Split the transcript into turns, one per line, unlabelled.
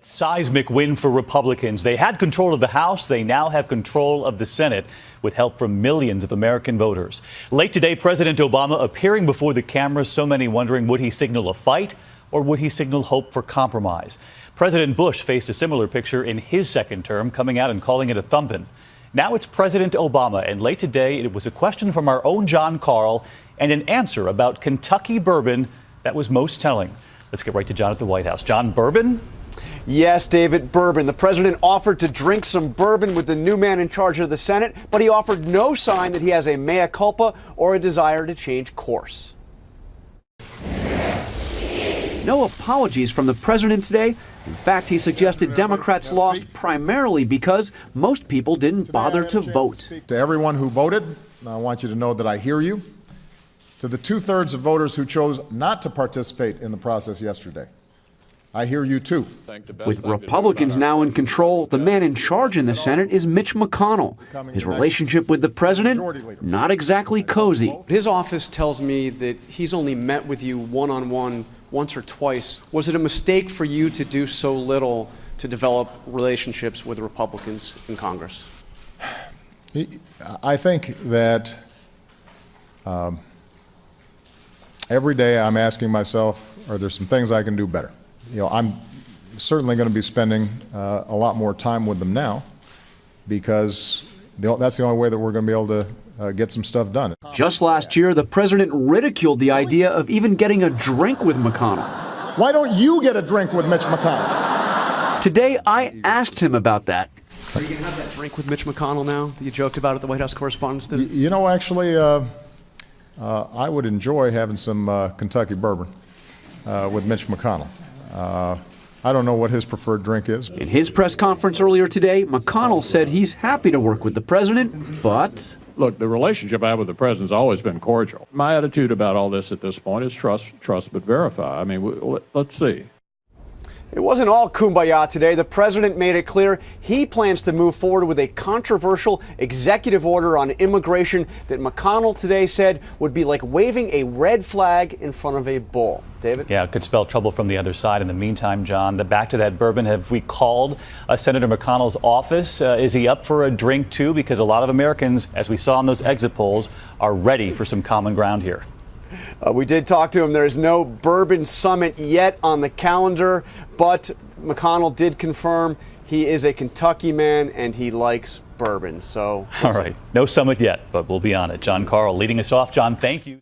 Seismic win for Republicans. They had control of the House. They now have control of the Senate with help from millions of American voters. Late today, President Obama appearing before the cameras, so many wondering, would he signal a fight or would he signal hope for compromise? President Bush faced a similar picture in his second term, coming out and calling it a thumping. Now it's President Obama, and late today it was a question from our own John Carl and an answer about Kentucky bourbon that was most telling. Let's get right to John at the White House. John, bourbon?
Yes, David, bourbon. The president offered to drink some bourbon with the new man in charge of the Senate, but he offered no sign that he has a mea culpa or a desire to change course. No apologies from the president today. In fact, he suggested Democrats lost primarily because most people didn't bother to vote.
To everyone who voted, I want you to know that I hear you. To the two-thirds of voters who chose not to participate in the process yesterday, I hear you too.
With Republicans now in control, the man in charge in the Senate is Mitch McConnell. His relationship with the president, not exactly cozy. His office tells me that he's only met with you one-on-one once or twice. Was it a mistake for you to do so little to develop relationships with Republicans in Congress?
I think that every day I'm asking myself, are there some things I can do better? You know, I'm certainly going to be spending a lot more time with them now because that's the only way that we're going to be able to get some stuff done.
Just last year, the president ridiculed the idea of even getting a drink with McConnell.
Why don't you get a drink with Mitch McConnell?
Today, I asked him about that. Are you going to have that drink with Mitch McConnell now that you joked about at the White House Correspondents' Dinner?
You know, actually, I would enjoy having some Kentucky bourbon with Mitch McConnell. I don't know what his preferred drink is.
In his press conference earlier today, McConnell said he's happy to work with the president, but...
Look, the relationship I have with the president has always been cordial. My attitude about all this at this point is trust but verify. I mean, let's see.
It wasn't all kumbaya today. The president made it clear he plans to move forward with a controversial executive order on immigration that McConnell today said would be like waving a red flag in front of a bull. David?
Yeah, it could spell trouble from the other side. In the meantime, John, back to that bourbon, have we called Senator McConnell's office? Is he up for a drink, too? Because a lot of Americans, as we saw in those exit polls, are ready for some common ground here.
We did talk to him. There is no bourbon summit yet on the calendar, but McConnell did confirm he is a Kentucky man and he likes bourbon. So,
all right, no summit yet, but we'll be on it. John Carl leading us off. John, thank you.